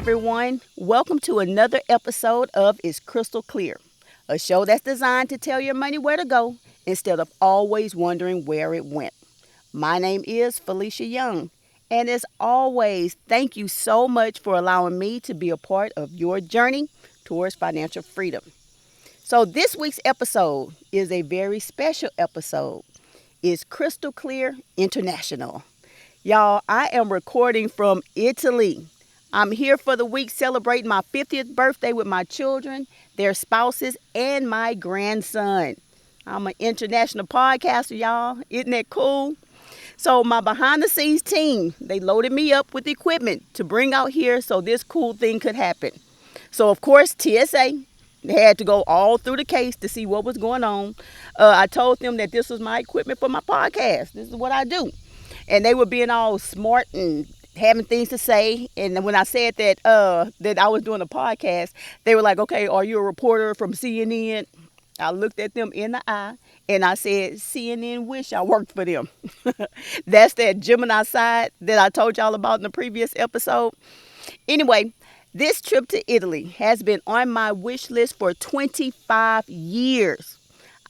everyone. Welcome to another episode of It's Crystal Clear, a show that's designed to tell your money where to go instead of always wondering where it went. My name is Felicia Young, and as always, thank you so much for allowing me to be a part of your journey towards financial freedom. So, this week's episode is a very special episode. It's Crystal Clear International. Y'all, I am recording from Italy. I'm here for the week celebrating my 50th birthday with my children, their spouses, and my grandson. I'm an international podcaster, y'all. Isn't that cool? So my behind the scenes team, they loaded me up with equipment to bring out here so this cool thing could happen. So of course, TSA, they had to go all through the case to see what was going on. I told them that this was my equipment for my podcast. This is what I do. And they were being all smart and having things to say. And when I said that I was doing a podcast, they were like, okay, are you a reporter from CNN? I looked at them in the eye and I said, CNN wish I worked for them. That's that Gemini side that I told y'all about in the previous episode. Anyway, this trip to Italy has been on my wish list for 25 years.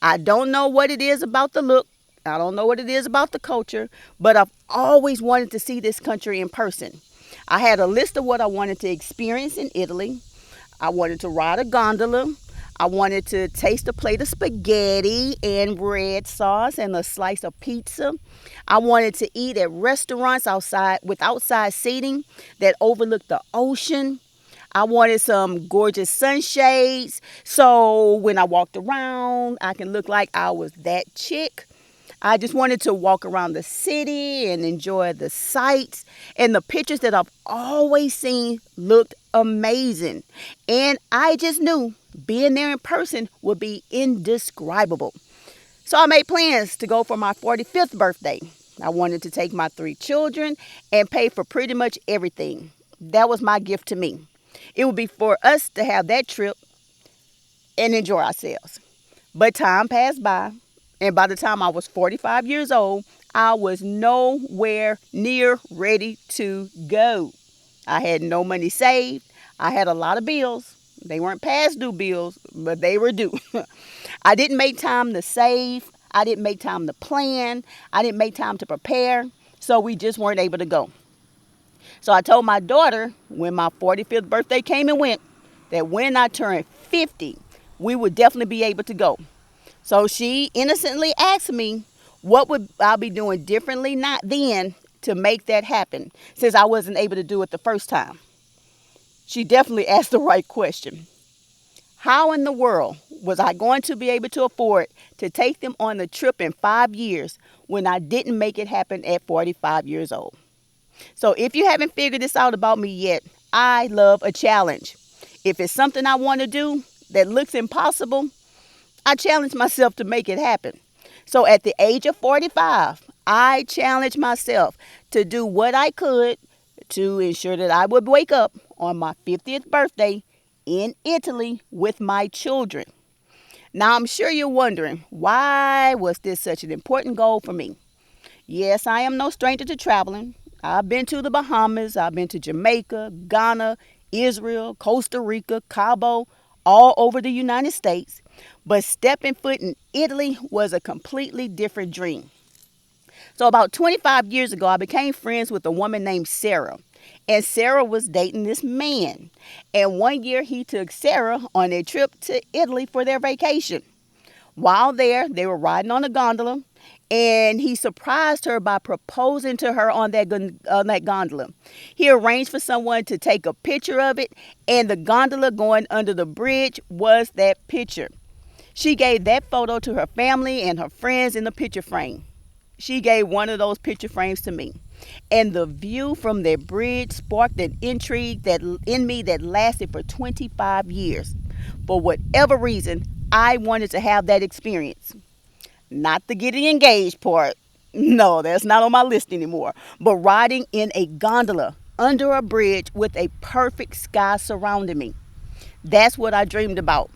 I don't know what it is about the look. I don't know what it is about the culture, but I've always wanted to see this country in person. I had a list of what I wanted to experience in Italy. I wanted to ride a gondola. I wanted to taste a plate of spaghetti and red sauce and a slice of pizza. I wanted to eat at restaurants outside with outside seating that overlooked the ocean. I wanted some gorgeous sunshades so when I walked around, I can look like I was that chick. I just wanted to walk around the city and enjoy the sights. And the pictures that I've always seen looked amazing. And I just knew being there in person would be indescribable. So I made plans to go for my 45th birthday. I wanted to take my 3 children and pay for pretty much everything. That was my gift to me. It would be for us to have that trip and enjoy ourselves. But time passed by. And by the time I was 45 years old, I was nowhere near ready to go. I had no money saved. I had a lot of bills. They weren't past due bills, but they were due. I didn't make time to save. I didn't make time to plan. I didn't make time to prepare. So we just weren't able to go. So I told my daughter when my 45th birthday came and went that when I turned 50, we would definitely be able to go. So she innocently asked me what would I be doing differently not then to make that happen since I wasn't able to do it the first time. She definitely asked the right question. How in the world was I going to be able to afford to take them on the trip in 5 years when I didn't make it happen at 45 years old? So if you haven't figured this out about me yet, I love a challenge. If it's something I want to do that looks impossible, I challenge myself to make it happen. So at the age of 45, I challenged myself to do what I could to ensure that I would wake up on my 50th birthday in Italy with my children. Now, I'm sure you're wondering, why was this such an important goal for me? Yes, I am no stranger to traveling. I've been to the Bahamas. I've been to Jamaica, Ghana, Israel, Costa Rica, Cabo, all over the United States. But stepping foot in Italy was a completely different dream. So about 25 years ago, I became friends with a woman named Sarah. And Sarah was dating this man. And one year he took Sarah on a trip to Italy for their vacation. While there, they were riding on a gondola. And he surprised her by proposing to her on that gondola. He arranged for someone to take a picture of it. And the gondola going under the bridge was that picture. She gave that photo to her family and her friends in the picture frame. She gave one of those picture frames to me. And the view from that bridge sparked an intrigue in me that lasted for 25 years. For whatever reason, I wanted to have that experience. Not the getting engaged part. No, that's not on my list anymore. But riding in a gondola under a bridge with a perfect sky surrounding me. That's what I dreamed about.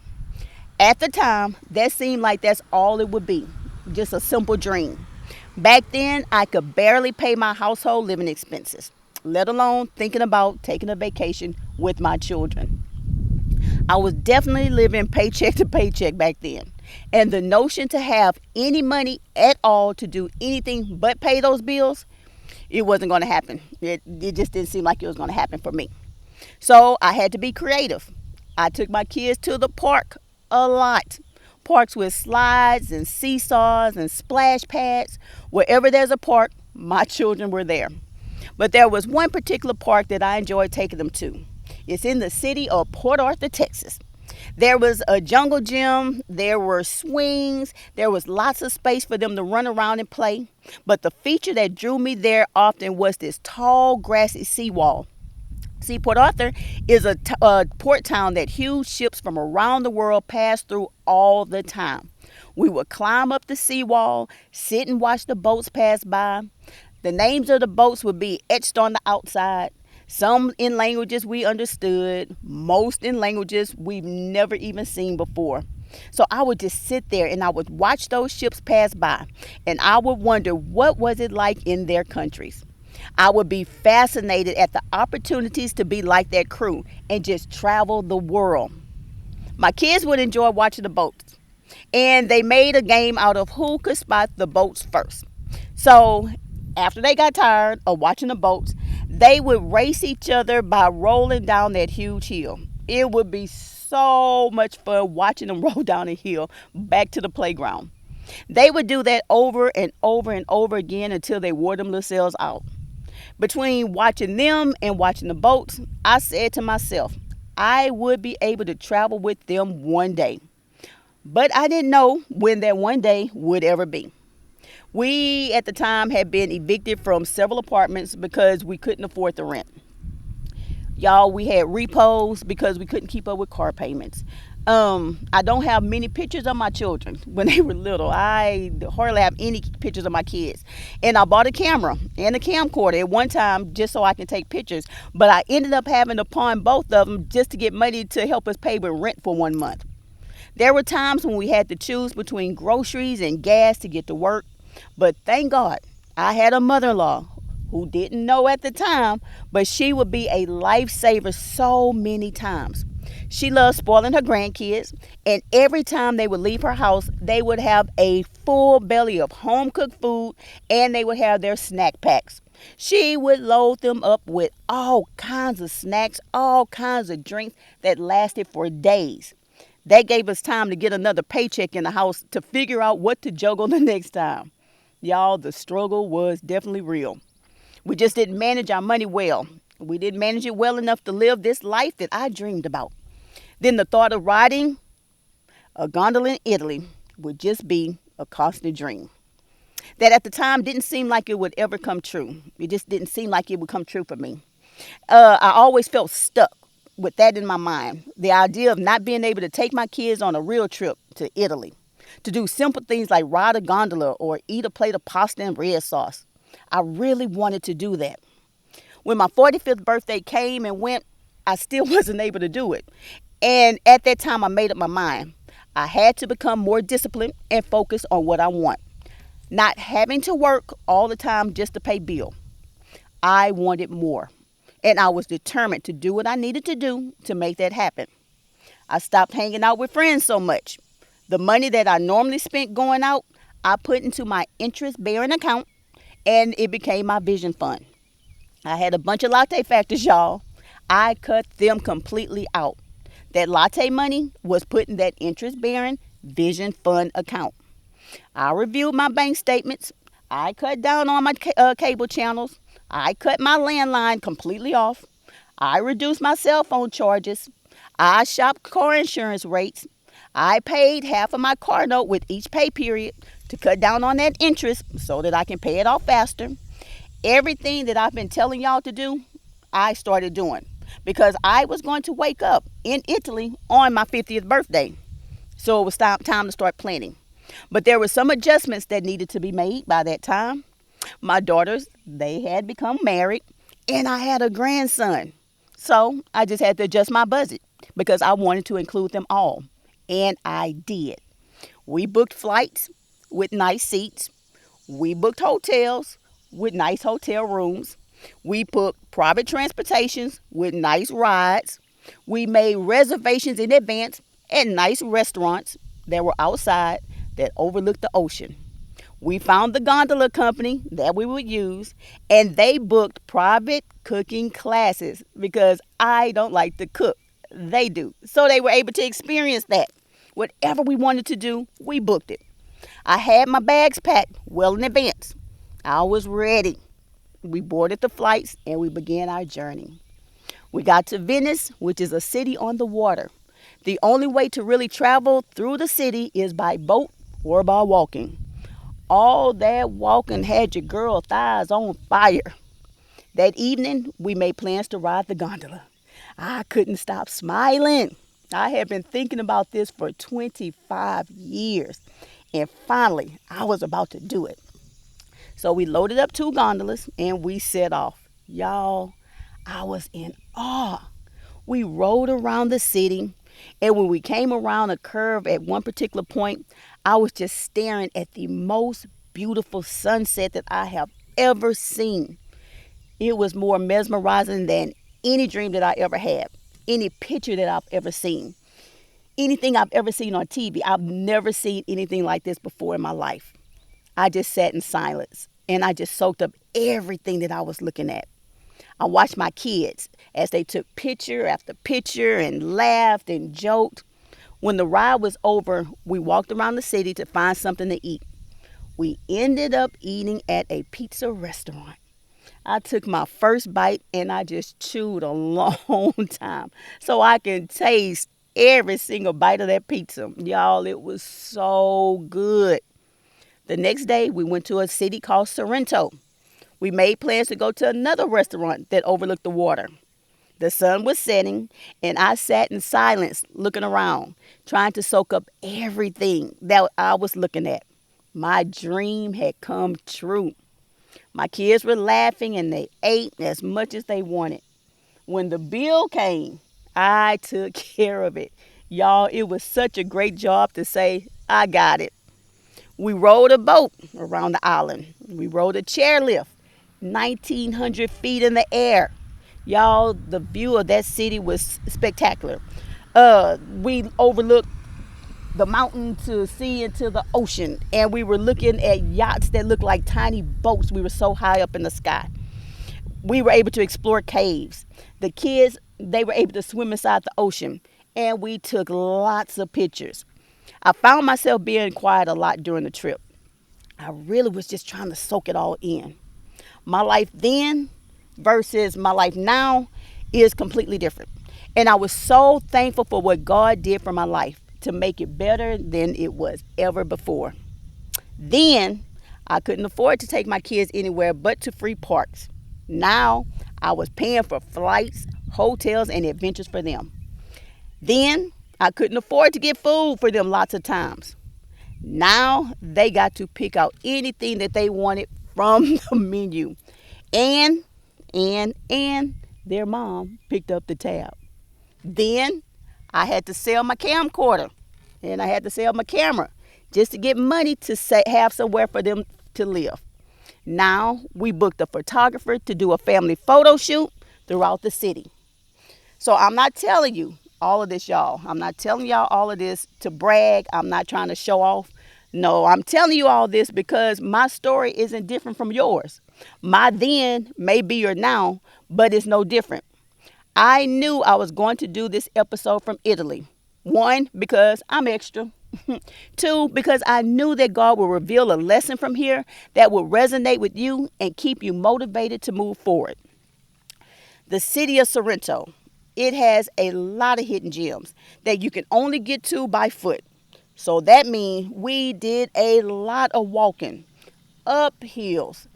At the time, that seemed like that's all it would be. Just a simple dream. Back then, I could barely pay my household living expenses. let alone thinking about taking a vacation with my children. I was definitely living paycheck to paycheck back then. And the notion to have any money at all to do anything but pay those bills, it wasn't going to happen. It just didn't seem like it was going to happen for me. So I had to be creative. I took my kids to the park a lot. Parks with slides and seesaws and splash pads. Wherever there's a park, my children were there. But there was one particular park that I enjoyed taking them to. It's in the city of Port Arthur, Texas. There was a jungle gym, there were swings, there was lots of space for them to run around and play. But the feature that drew me there often was this tall, grassy seawall. See, Port Arthur is a port town that huge ships from around the world pass through all the time. We would climb up the seawall, sit and watch the boats pass by. The names of the boats would be etched on the outside. Some in languages we understood, most in languages we've never even seen before. So I would just sit there and I would watch those ships pass by, and I would wonder what was it like in their countries. I would be fascinated at the opportunities to be like that crew and just travel the world. My kids would enjoy watching the boats, and they made a game out of who could spot the boats first. So after they got tired of watching the boats, they would race each other by rolling down that huge hill. It would be so much fun watching them roll down the hill back to the playground. They would do that over and over and over again until they wore themselves out. Between watching them and watching the boats, I said to myself, I would be able to travel with them one day. But I didn't know when that one day would ever be. We, at the time, had been evicted from several apartments because we couldn't afford the rent. Y'all, we had repos because we couldn't keep up with car payments. I don't have many pictures of my children when they were little. I hardly have any pictures of my kids. And I bought a camera and a camcorder at one time just so I can take pictures. But I ended up having to pawn both of them just to get money to help us pay with rent for 1 month. There were times when we had to choose between groceries and gas to get to work. But thank God I had a mother-in-law who didn't know at the time, but she would be a lifesaver so many times. She loved spoiling her grandkids, and every time they would leave her house, they would have a full belly of home-cooked food, and they would have their snack packs. She would load them up with all kinds of snacks, all kinds of drinks that lasted for days. That gave us time to get another paycheck in the house to figure out what to juggle the next time. Y'all, the struggle was definitely real. We just didn't manage our money well. We didn't manage it well enough to live this life that I dreamed about. Then the thought of riding a gondola in Italy would just be a constant dream. That at the time didn't seem like it would ever come true. It just didn't seem like it would come true for me. I always felt stuck with that in my mind. The idea of not being able to take my kids on a real trip to Italy, to do simple things like ride a gondola or eat a plate of pasta and red sauce. I really wanted to do that. When my 45th birthday came and went, I still wasn't able to do it. And at that time, I made up my mind. I had to become more disciplined and focus on what I want. Not having to work all the time just to pay bills. I wanted more. And I was determined to do what I needed to do to make that happen. I stopped hanging out with friends so much. The money that I normally spent going out, I put into my interest-bearing account, and it became my vision fund. I had a bunch of latte factors, y'all. I cut them completely out. That latte money was put in that interest-bearing vision fund account. I reviewed my bank statements. I cut down on my cable channels. I cut my landline completely off. I reduced my cell phone charges. I shopped car insurance rates. I paid half of my car note with each pay period to cut down on that interest so that I can pay it off faster. Everything that I've been telling y'all to do, I started doing because I was going to wake up in Italy on my 50th birthday. So it was time to start planning. But there were some adjustments that needed to be made by that time. My daughters, they had become married, and I had a grandson. So I just had to adjust my budget because I wanted to include them all. And I did. We booked flights with nice seats. We booked hotels with nice hotel rooms. We booked private transportations with nice rides. We made reservations in advance at nice restaurants that were outside that overlooked the ocean. We found the gondola company that we would use, and they booked private cooking classes because I don't like to cook. They do. So they were able to experience that. Whatever we wanted to do, we booked it. I had my bags packed well in advance. I was ready. We boarded the flights and we began our journey. We got to Venice, which is a city on the water. The only way to really travel through the city is by boat or by walking. All that walking had your girl thighs on fire. That evening, we made plans to ride the gondola. I couldn't stop smiling. I had been thinking about this for 25 years, and finally, I was about to do it. So we loaded up two gondolas and we set off. Y'all, I was in awe. We rode around the city, and when we came around a curve at one particular point, I was just staring at the most beautiful sunset that I have ever seen. It was more mesmerizing than any dream that I ever had, any picture that I've ever seen, anything I've ever seen on TV. I've never seen anything like this before in my life. I just sat in silence and I just soaked up everything that I was looking at. I watched my kids as they took picture after picture and laughed and joked. When the ride was over, we walked around the city to find something to eat. We ended up eating at a pizza restaurant. I took my first bite and I just chewed a long time so I can taste every single bite of that pizza. Y'all, it was so good. The next day, we went to a city called Sorrento. We made plans to go to another restaurant that overlooked the water. The sun was setting, and I sat in silence looking around, trying to soak up everything that I was looking at. My dream had come true. My kids were laughing and they ate as much as they wanted. When the bill came, I took care of it. Y'all, it was such a great job to say, I got it. We rode a boat around the island. We rode a chairlift, 1,900 feet in the air. Y'all, the view of that city was spectacular. We overlooked the mountain to see into the ocean, and we were looking at yachts that looked like tiny boats. We were so high up in the sky. We were able to explore caves. The kids, they were able to swim inside the ocean, and we took lots of pictures. I found myself being quiet a lot during the trip. I really was just trying to soak it all in. My life then versus my life now is completely different. And I was so thankful for what God did for my life to make it better than it was ever before. Then I couldn't afford to take my kids anywhere but to free parks. Now I was paying for flights, hotels, and adventures for them. Then I couldn't afford to get food for them lots of times. Now they got to pick out anything that they wanted from the menu. And, and their mom picked up the tab. Then I had to sell my camcorder and I had to sell my camera just to get money to have somewhere for them to live. Now we booked a photographer to do a family photo shoot throughout the city. So I'm not telling you all of this, y'all. I'm not telling y'all all of this to brag. I'm not trying to show off. No, I'm telling you all this because my story isn't different from yours. My then may be your now, but it's no different. I knew I was going to do this episode from Italy. One, because I'm extra. Two, because I knew that God will reveal a lesson from here that will resonate with you and keep you motivated to move forward. The city of Sorrento, it has a lot of hidden gems that you can only get to by foot. So that means we did a lot of walking, up hills,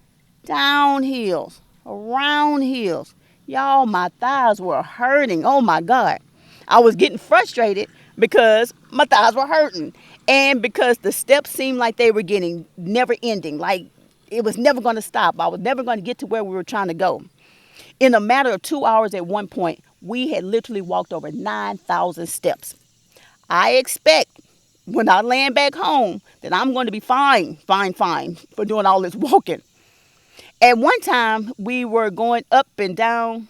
down hills, around hills. Y'all, my thighs were hurting. Oh my God. I was getting frustrated because my thighs were hurting and because the steps seemed like they were getting never ending, like it was never going to stop. I was never going to get to where we were trying to go. In a matter of 2 hours at one point, we had literally walked over 9,000 steps. I expect when I land back home that I'm going to be fine for doing all this walking. At one time, we were going up and down,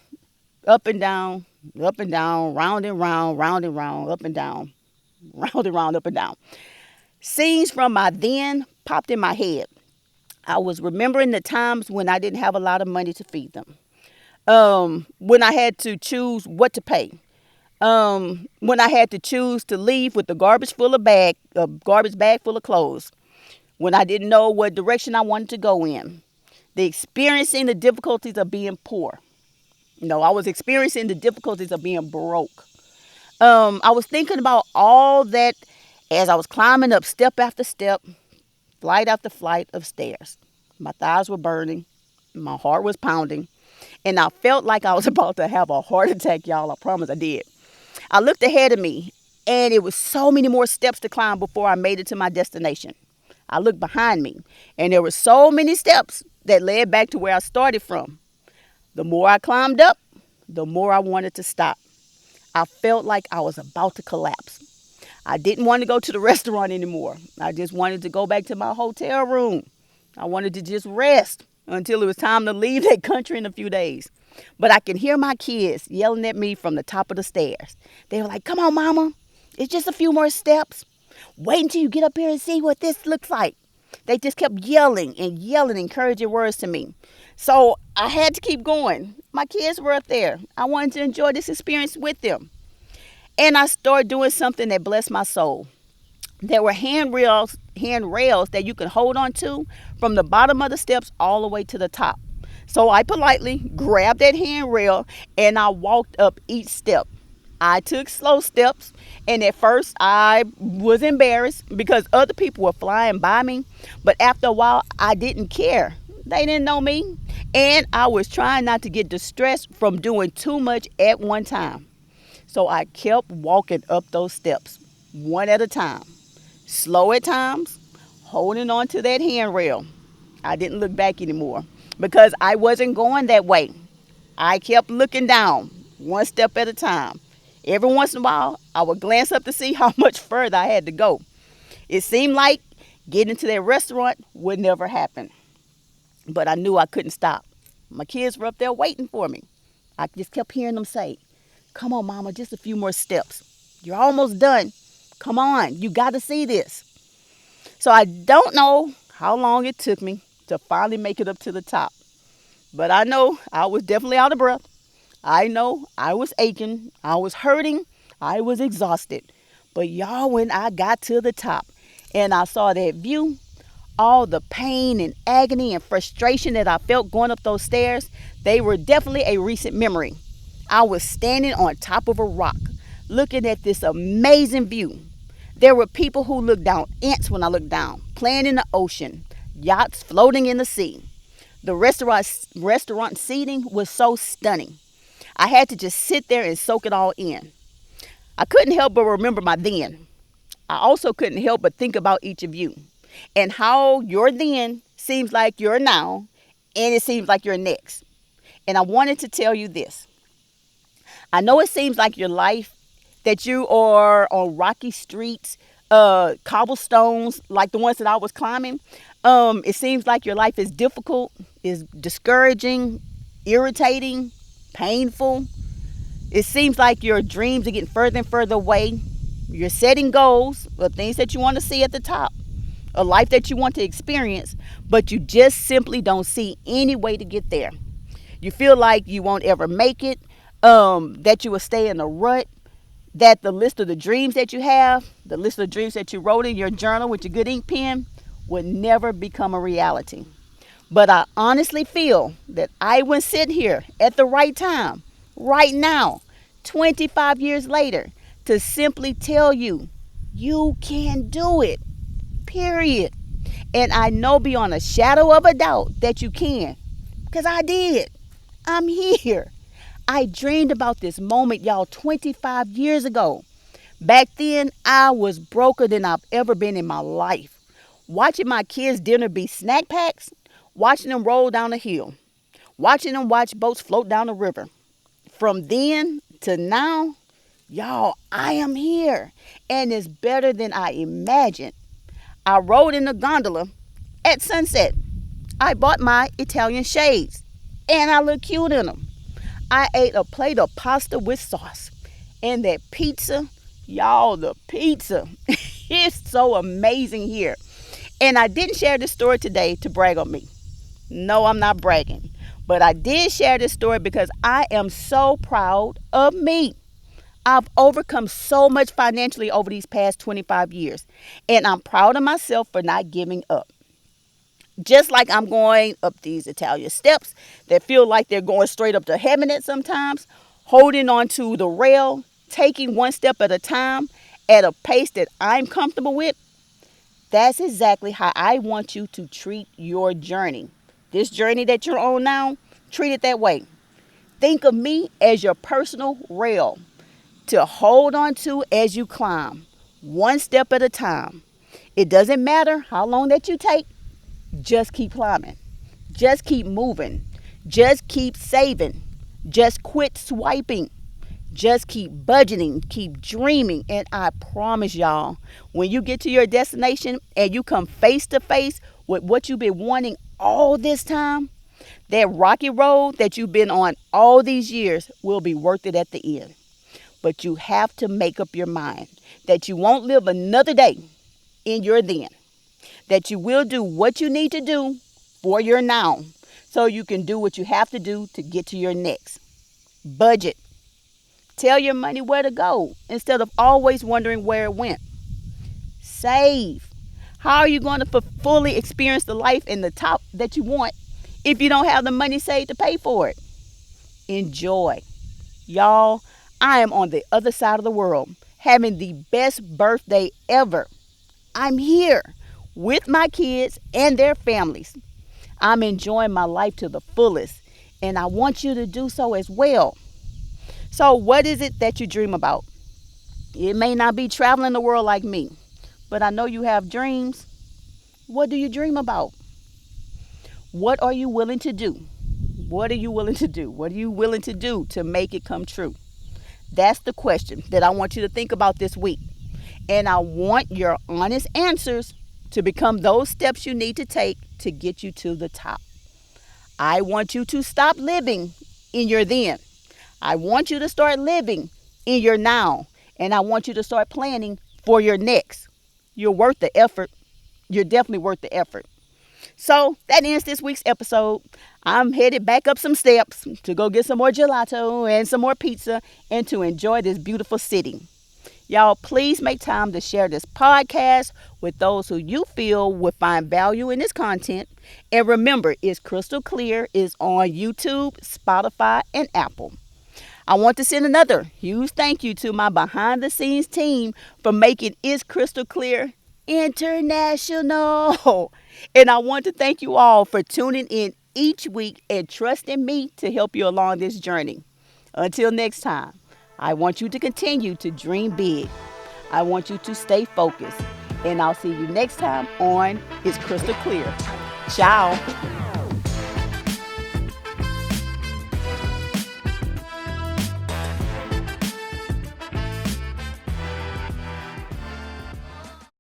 up and down, up and down, round and round, up and down, round and round, up and down. Scenes from my then popped in my head. I was remembering the times when I didn't have a lot of money to feed them. When I had to choose what to pay. When I had to choose to leave with a garbage bag full of clothes. When I didn't know what direction I wanted to go in. The experiencing the difficulties of being poor. No, I was experiencing the difficulties of being broke. I was thinking about all that as I was climbing up step after step, flight after flight of stairs. My thighs were burning, my heart was pounding, and I felt like I was about to have a heart attack, y'all. I promise I did. I looked ahead of me, and it was so many more steps to climb before I made it to my destination. I looked behind me, and there were so many steps that led back to where I started from. The more I climbed up, the more I wanted to stop. I felt like I was about to collapse. I didn't want to go to the restaurant anymore. I just wanted to go back to my hotel room. I wanted to just rest until it was time to leave that country in a few days. But I can hear my kids yelling at me from the top of the stairs. They were like, "Come on, mama. It's just a few more steps. Wait until you get up here and see what this looks like." They just kept yelling and yelling encouraging words to me. So I had to keep going. My kids were up there. I wanted to enjoy this experience with them. And I started doing something that blessed my soul. There were handrails that you could hold on to from the bottom of the steps all the way to the top. So I politely grabbed that handrail and I walked up each step. I took slow steps, and at first I was embarrassed because other people were flying by me. But after a while, I didn't care. They didn't know me, and I was trying not to get distressed from doing too much at one time. So I kept walking up those steps, one at a time, slow at times, holding on to that handrail. I didn't look back anymore because I wasn't going that way. I kept looking down, one step at a time. Every once in a while, I would glance up to see how much further I had to go. It seemed like getting to that restaurant would never happen. But I knew I couldn't stop. My kids were up there waiting for me. I just kept hearing them say, "Come on, mama, just a few more steps. You're almost done. Come on, you got to see this." So I don't know how long it took me to finally make it up to the top. But I know I was definitely out of breath. I know I was aching. I was hurting. I was exhausted. But y'all, when I got to the top and I saw that view, all the pain and agony and frustration that I felt going up those stairs, they were definitely a recent memory. I was standing on top of a rock, looking at this amazing view. There were people who looked down, ants when I looked down, playing in the ocean, yachts floating in the sea. The restaurant seating was so stunning. I had to just sit there and soak it all in. I couldn't help but remember my then. I also couldn't help but think about each of you and how your then seems like your now and it seems like your next. And I wanted to tell you this. I know it seems like your life that you are on rocky streets, cobblestones like the ones that I was climbing. It seems like your life is difficult, is discouraging, irritating, painful. It seems like your dreams are getting further and further away. You're setting goals of things that you want to see at the top, a life that you want to experience, but you just simply don't see any way to get there. You feel like you won't ever make it, that you will stay in a rut, that the list of the dreams that you have, the list of the dreams that you wrote in your journal with your good ink pen, would never become a reality. But I honestly feel that I would sit here at the right time, right now, 25 years later, to simply tell you, you can do it, period. And I know beyond a shadow of a doubt that you can, because I did. I'm here. I dreamed about this moment, y'all, 25 years ago. Back then, I was broker than I've ever been in my life. Watching my kids' dinner be snack packs, watching them roll down a hill, watching them watch boats float down the river. From then to now, y'all, I am here, and it's better than I imagined. I rode in a gondola at sunset. I bought my Italian shades and I look cute in them. I ate a plate of pasta with sauce. And that pizza, y'all, the pizza is so amazing here. And I didn't share this story today to brag on me. No, I'm not bragging. But I did share this story because I am so proud of me. I've overcome so much financially over these past 25 years. And I'm proud of myself for not giving up. Just like I'm going up these Italian steps that feel like they're going straight up to heaven at sometimes, holding on to the rail, taking one step at a time at a pace that I'm comfortable with. That's exactly how I want you to treat your journey. This journey that you're on now, treat it that way. Think of me as your personal rail to hold on to as you climb, one step at a time. It doesn't matter how long that you take, just keep climbing. Just keep moving. Just keep saving. Just quit swiping. Just keep budgeting, keep dreaming, and I promise y'all, when you get to your destination and you come face to face with what you've been wanting all this time, that rocky road that you've been on all these years will be worth it at the end. But you have to make up your mind that you won't live another day in your then, that you will do what you need to do for your now so you can do what you have to do to get to your next. Budget. Tell your money where to go instead of always wondering where it went. Save. How are you going to fully experience the life in the top that you want if you don't have the money saved to pay for it? Enjoy. Y'all, I am on the other side of the world having the best birthday ever. I'm here with my kids and their families. I'm enjoying my life to the fullest, and I want you to do so as well. So what is it that you dream about? It may not be traveling the world like me, but I know you have dreams. What do you dream about? What are you willing to do? What are you willing to do? What are you willing to do to make it come true? That's the question that I want you to think about this week. And I want your honest answers to become those steps you need to take to get you to the top. I want you to stop living in your then. I want you to start living in your now. And I want you to start planning for your next. You're worth the effort. You're definitely worth the effort. So that ends this week's episode. I'm headed back up some steps to go get some more gelato and some more pizza and to enjoy this beautiful city. Y'all, please make time to share this podcast with those who you feel would find value in this content. And remember, It's Crystal Clear is on YouTube, Spotify, and Apple. I want to send another huge thank you to my behind the scenes team for making It's Crystal Clear international. And I want to thank you all for tuning in each week and trusting me to help you along this journey. Until next time, I want you to continue to dream big. I want you to stay focused. And I'll see you next time on It's Crystal Clear. Ciao.